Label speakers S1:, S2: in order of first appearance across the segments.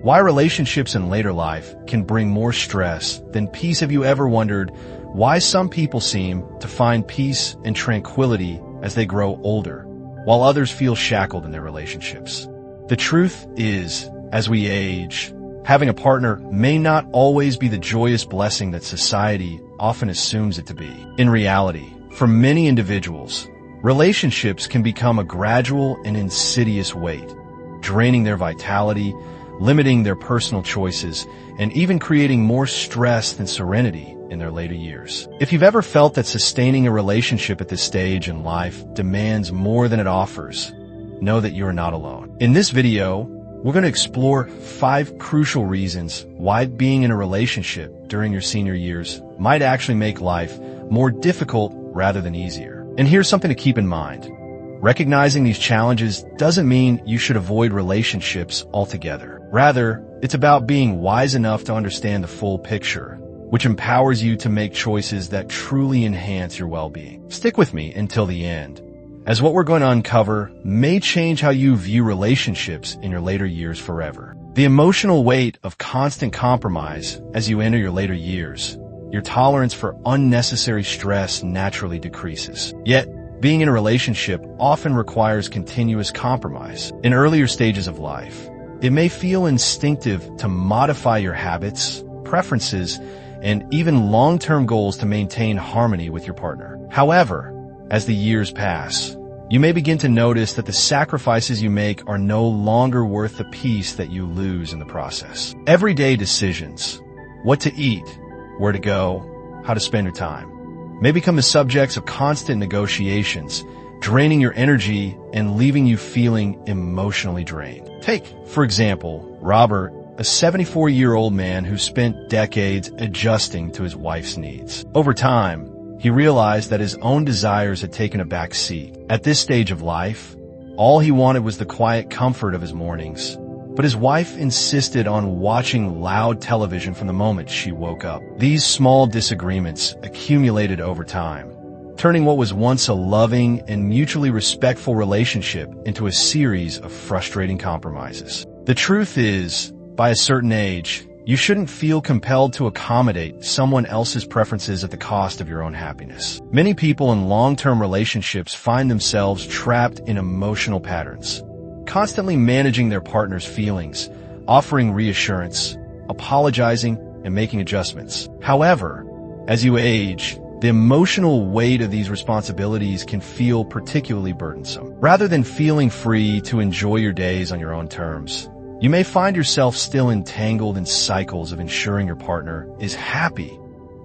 S1: Why relationships in later life can bring more stress than peace. Have you ever wondered why some people seem to find peace and tranquility as they grow older, while others feel shackled in their relationships? The truth is, as we age, having a partner may not always be the joyous blessing that society often assumes it to be. In reality, for many individuals, relationships can become a gradual and insidious weight, draining their vitality, limiting their personal choices, and even creating more stress than serenity in their later years. If you've ever felt that sustaining a relationship at this stage in life demands more than it offers, know that you are not alone. In this video, we're going to explore 5 crucial reasons why being in a relationship during your senior years might actually make life more difficult rather than easier. And here's something to keep in mind. Recognizing these challenges doesn't mean you should avoid relationships altogether. Rather, it's about being wise enough to understand the full picture, which empowers you to make choices that truly enhance your well-being. Stick with me until the end, as what we're going to uncover may change how you view relationships in your later years forever. The emotional weight of constant compromise as you enter your later years, your tolerance for unnecessary stress naturally decreases. Yet, being in a relationship often requires continuous compromise. In earlier stages of life, it may feel instinctive to modify your habits, preferences, and even long-term goals to maintain harmony with your partner. However, as the years pass, you may begin to notice that the sacrifices you make are no longer worth the peace that you lose in the process. Everyday decisions, what to eat, where to go, how to spend your time, may become the subjects of constant negotiations, draining your energy and leaving you feeling emotionally drained. Take, for example, Robert, a 74-year-old man who spent decades adjusting to his wife's needs. Over time, he realized that his own desires had taken a back seat. At this stage of life, all he wanted was the quiet comfort of his mornings. But his wife insisted on watching loud television from the moment she woke up. These small disagreements accumulated over time, turning what was once a loving and mutually respectful relationship into a series of frustrating compromises. The truth is, by a certain age, you shouldn't feel compelled to accommodate someone else's preferences at the cost of your own happiness. Many people in long-term relationships find themselves trapped in emotional patterns, constantly managing their partner's feelings, offering reassurance, apologizing, and making adjustments. However, as you age, the emotional weight of these responsibilities can feel particularly burdensome. Rather than feeling free to enjoy your days on your own terms, you may find yourself still entangled in cycles of ensuring your partner is happy,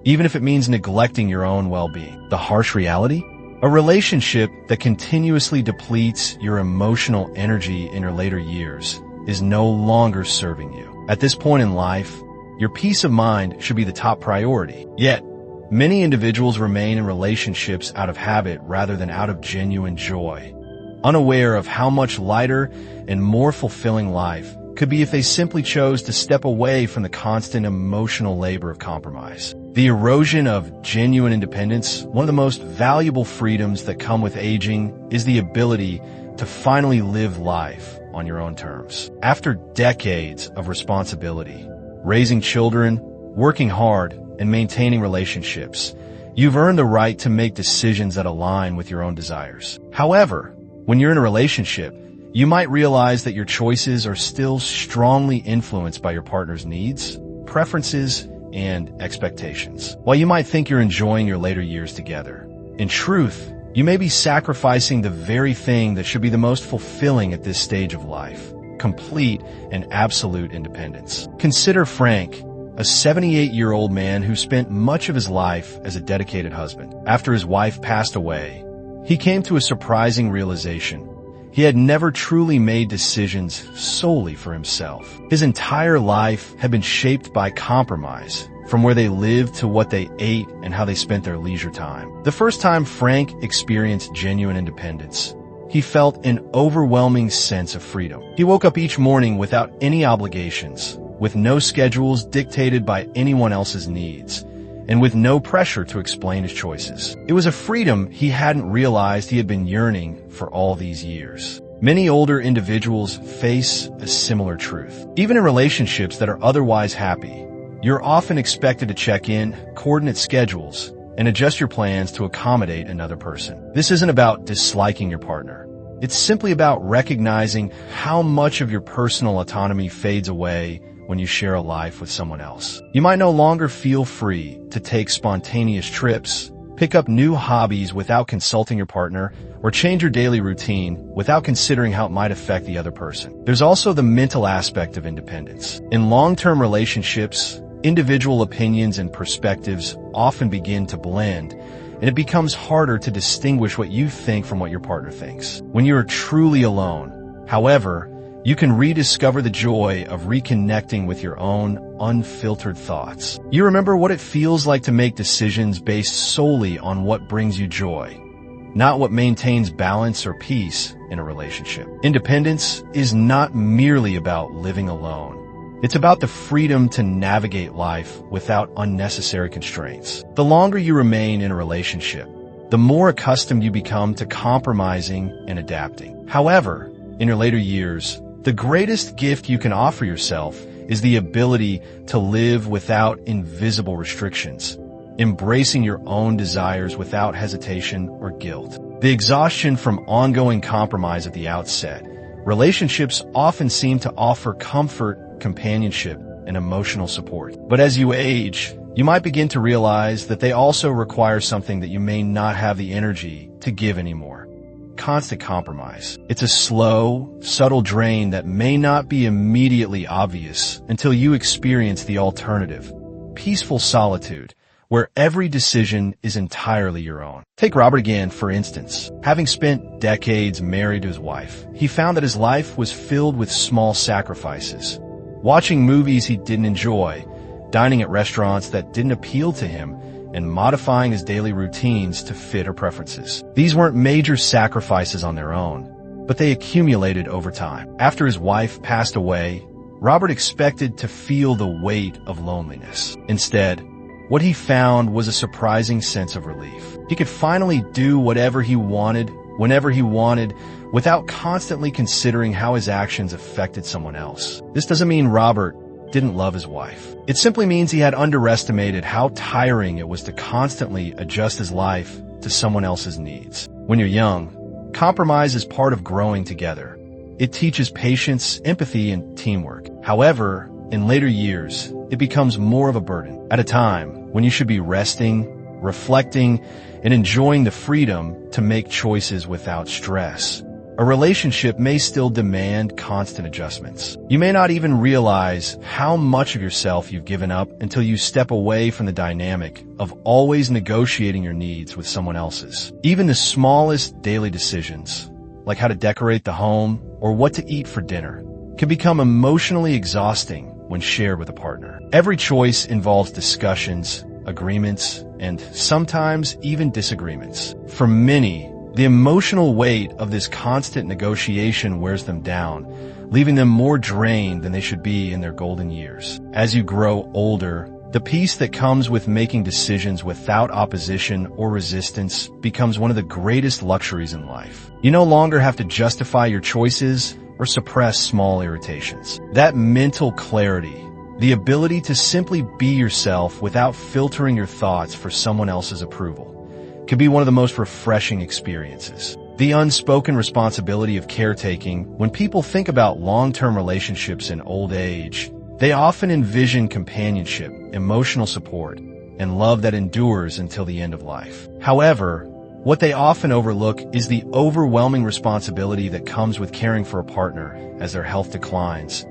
S1: even if it means neglecting your own well-being. The harsh reality? A relationship that continuously depletes your emotional energy in your later years is no longer serving you. At this point in life, your peace of mind should be the top priority. Yet, many individuals remain in relationships out of habit rather than out of genuine joy, unaware of how much lighter and more fulfilling life could be if they simply chose to step away from the constant emotional labor of compromise. The erosion of genuine independence, one of the most valuable freedoms that come with aging, is the ability to finally live life on your own terms. After decades of responsibility, raising children, working hard, and maintaining relationships, you've earned the right to make decisions that align with your own desires. However, when you're in a relationship, you might realize that your choices are still strongly influenced by your partner's needs, preferences, and expectations. While you might think you're enjoying your later years together, in truth, you may be sacrificing the very thing that should be the most fulfilling at this stage of life: complete and absolute independence. Consider Frank, a 78-year-old man who spent much of his life as a dedicated husband. After his wife passed away, he came to a surprising realization. He had never truly made decisions solely for himself. His entire life had been shaped by compromise, from where they lived to what they ate and how they spent their leisure time. The first time Frank experienced genuine independence, he felt an overwhelming sense of freedom. He woke up each morning without any obligations, with no schedules dictated by anyone else's needs, and with no pressure to explain his choices. It was a freedom he hadn't realized he had been yearning for all these years. Many older individuals face a similar truth. Even in relationships that are otherwise happy, you're often expected to check in, coordinate schedules, and adjust your plans to accommodate another person. This isn't about disliking your partner. It's simply about recognizing how much of your personal autonomy fades away when you share a life with someone else. You might no longer feel free to take spontaneous trips, pick up new hobbies without consulting your partner, or change your daily routine without considering how it might affect the other person. There's also the mental aspect of independence. In long-term relationships, individual opinions and perspectives often begin to blend, and it becomes harder to distinguish what you think from what your partner thinks. When you are truly alone, however, you can rediscover the joy of reconnecting with your own unfiltered thoughts. You remember what it feels like to make decisions based solely on what brings you joy, not what maintains balance or peace in a relationship. Independence is not merely about living alone. It's about the freedom to navigate life without unnecessary constraints. The longer you remain in a relationship, the more accustomed you become to compromising and adapting. However, in your later years, the greatest gift you can offer yourself is the ability to live without invisible restrictions, embracing your own desires without hesitation or guilt. The exhaustion from ongoing compromise at the outset, relationships often seem to offer comfort, companionship, and emotional support. But as you age, you might begin to realize that they also require something that you may not have the energy to give anymore: constant compromise. It's a slow, subtle drain that may not be immediately obvious until you experience the alternative: peaceful solitude, where every decision is entirely your own. Take Robert again, for instance. Having spent decades married to his wife, he found that his life was filled with small sacrifices. Watching movies he didn't enjoy, dining at restaurants that didn't appeal to him, and modifying his daily routines to fit her preferences. These weren't major sacrifices on their own, but they accumulated over time. After his wife passed away, Robert expected to feel the weight of loneliness. Instead, what he found was a surprising sense of relief. He could finally do whatever he wanted, whenever he wanted, without constantly considering how his actions affected someone else. This doesn't mean Robert didn't love his wife. It simply means he had underestimated how tiring it was to constantly adjust his life to someone else's needs. When you're young, compromise is part of growing together. It teaches patience, empathy, and teamwork. However, in later years, it becomes more of a burden. At a time when you should be resting, reflecting, and enjoying the freedom to make choices without stress, a relationship may still demand constant adjustments. You may not even realize how much of yourself you've given up until you step away from the dynamic of always negotiating your needs with someone else's. Even the smallest daily decisions, like how to decorate the home or what to eat for dinner, can become emotionally exhausting when shared with a partner. Every choice involves discussions, agreements, and sometimes even disagreements. For many, the emotional weight of this constant negotiation wears them down, leaving them more drained than they should be in their golden years. As you grow older, the peace that comes with making decisions without opposition or resistance becomes one of the greatest luxuries in life. You no longer have to justify your choices or suppress small irritations. That mental clarity, the ability to simply be yourself without filtering your thoughts for someone else's approval, can be one of the most refreshing experiences. The unspoken responsibility of caretaking. When people think about long-term relationships in old age, they often envision companionship, emotional support, and love that endures until the end of life. However, what they often overlook is the overwhelming responsibility that comes with caring for a partner as their health declines.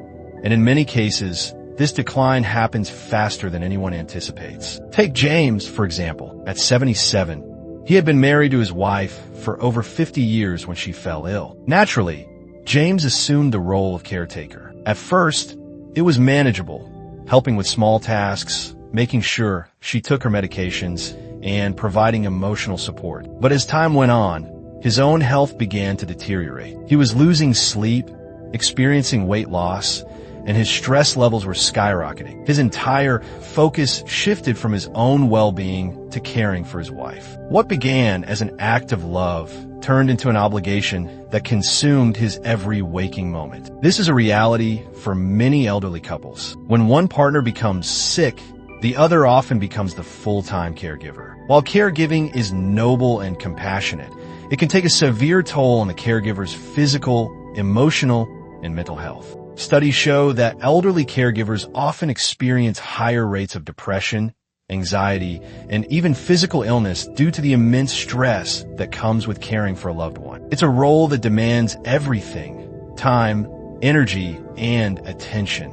S1: And in many cases, this decline happens faster than anyone anticipates. Take James, for example. At 77, he had been married to his wife for over 50 years when she fell ill. Naturally, James assumed the role of caretaker. At first, it was manageable, helping with small tasks, making sure she took her medications, and providing emotional support. But as time went on, his own health began to deteriorate. He was losing sleep, experiencing weight loss, and his stress levels were skyrocketing. His entire focus shifted from his own well-being to caring for his wife. What began as an act of love turned into an obligation that consumed his every waking moment. This is a reality for many elderly couples. When one partner becomes sick, the other often becomes the full-time caregiver. While caregiving is noble and compassionate, it can take a severe toll on the caregiver's physical, emotional, and mental health. Studies show that elderly caregivers often experience higher rates of depression, anxiety, and even physical illness due to the immense stress that comes with caring for a loved one. It's a role that demands everything: time, energy, and attention,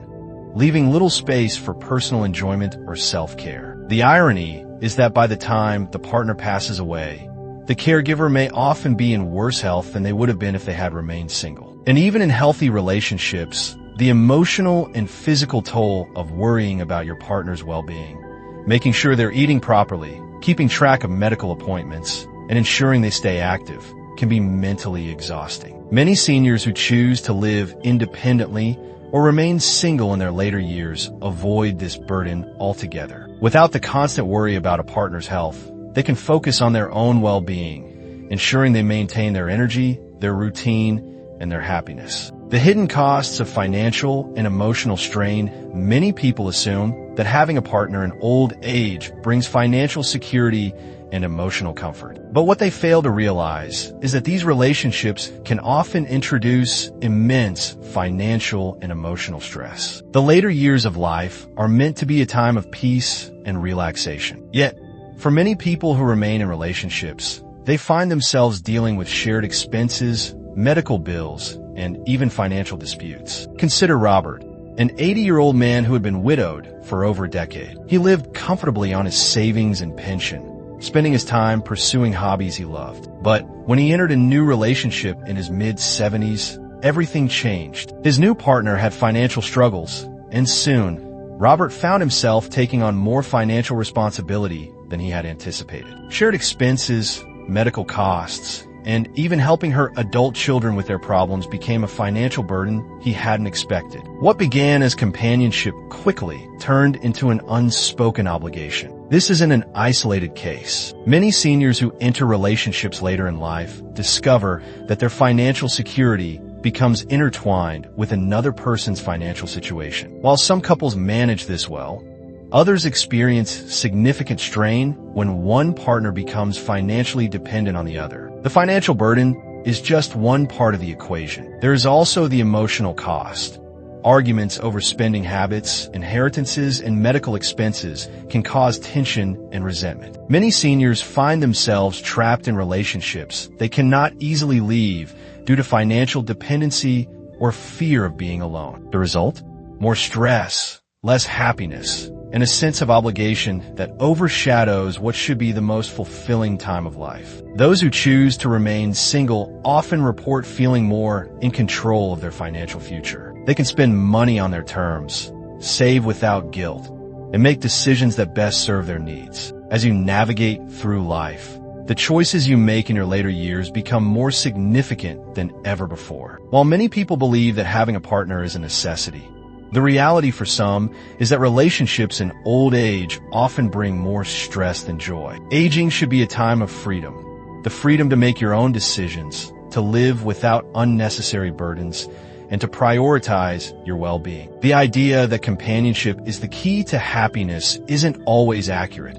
S1: leaving little space for personal enjoyment or self-care. The irony is that by the time the partner passes away, the caregiver may often be in worse health than they would have been if they had remained single. And even in healthy relationships, the emotional and physical toll of worrying about your partner's well-being, making sure they're eating properly, keeping track of medical appointments, and ensuring they stay active can be mentally exhausting. Many seniors who choose to live independently or remain single in their later years avoid this burden altogether. Without the constant worry about a partner's health, they can focus on their own well-being, ensuring they maintain their energy, their routine, and their happiness. The hidden costs of financial and emotional strain. Many people assume that having a partner in old age brings financial security and emotional comfort. But what they fail to realize is that these relationships can often introduce immense financial and emotional stress. The later years of life are meant to be a time of peace and relaxation. Yet, for many people who remain in relationships, they find themselves dealing with shared expenses, medical bills, and even financial disputes. Consider Robert, an 80-year-old man who had been widowed for over a decade. He lived comfortably on his savings and pension, spending his time pursuing hobbies he loved. But when he entered a new relationship in his mid-70s, everything changed. His new partner had financial struggles, and soon, Robert found himself taking on more financial responsibility than he had anticipated. Shared expenses, medical costs, and even helping her adult children with their problems became a financial burden he hadn't expected. What began as companionship quickly turned into an unspoken obligation. This isn't an isolated case. Many seniors who enter relationships later in life discover that their financial security becomes intertwined with another person's financial situation. While some couples manage this well, others experience significant strain when one partner becomes financially dependent on the other. The financial burden is just one part of the equation. There is also the emotional cost. Arguments over spending habits, inheritances, and medical expenses can cause tension and resentment. Many seniors find themselves trapped in relationships they cannot easily leave due to financial dependency or fear of being alone. The result? More stress, less happiness, and a sense of obligation that overshadows what should be the most fulfilling time of life. Those who choose to remain single often report feeling more in control of their financial future. They can spend money on their terms, save without guilt, and make decisions that best serve their needs. As you navigate through life, the choices you make in your later years become more significant than ever before. While many people believe that having a partner is a necessity, the reality for some is that relationships in old age often bring more stress than joy. Aging should be a time of freedom. The freedom to make your own decisions, to live without unnecessary burdens, and to prioritize your well-being. The idea that companionship is the key to happiness isn't always accurate,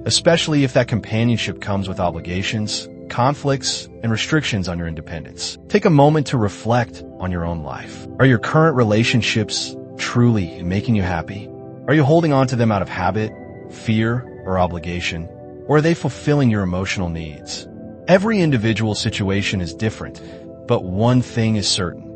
S1: especially if that companionship comes with obligations, conflicts, and restrictions on your independence. Take a moment to reflect on your own life. Are your current relationships truly making you happy? Are you holding on to them out of habit, fear, or obligation? Or are they fulfilling your emotional needs? Every individual situation is different, but one thing is certain.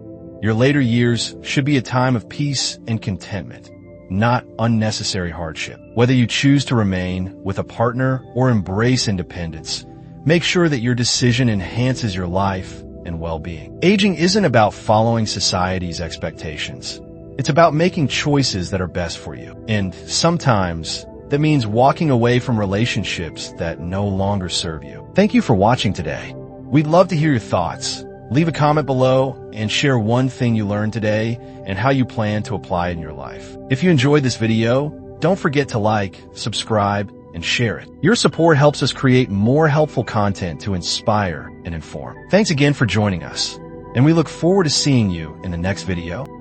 S1: Your later years should be a time of peace and contentment, not unnecessary hardship. Whether you choose to remain with a partner or embrace independence, make sure that your decision enhances your life and well-being. Aging isn't about following society's expectations. It's about making choices that are best for you. And sometimes that means walking away from relationships that no longer serve you. Thank you for watching today. We'd love to hear your thoughts. Leave a comment below and share one thing you learned today and how you plan to apply it in your life. If you enjoyed this video, don't forget to like, subscribe, and share it. Your support helps us create more helpful content to inspire and inform. Thanks again for joining us, and we look forward to seeing you in the next video.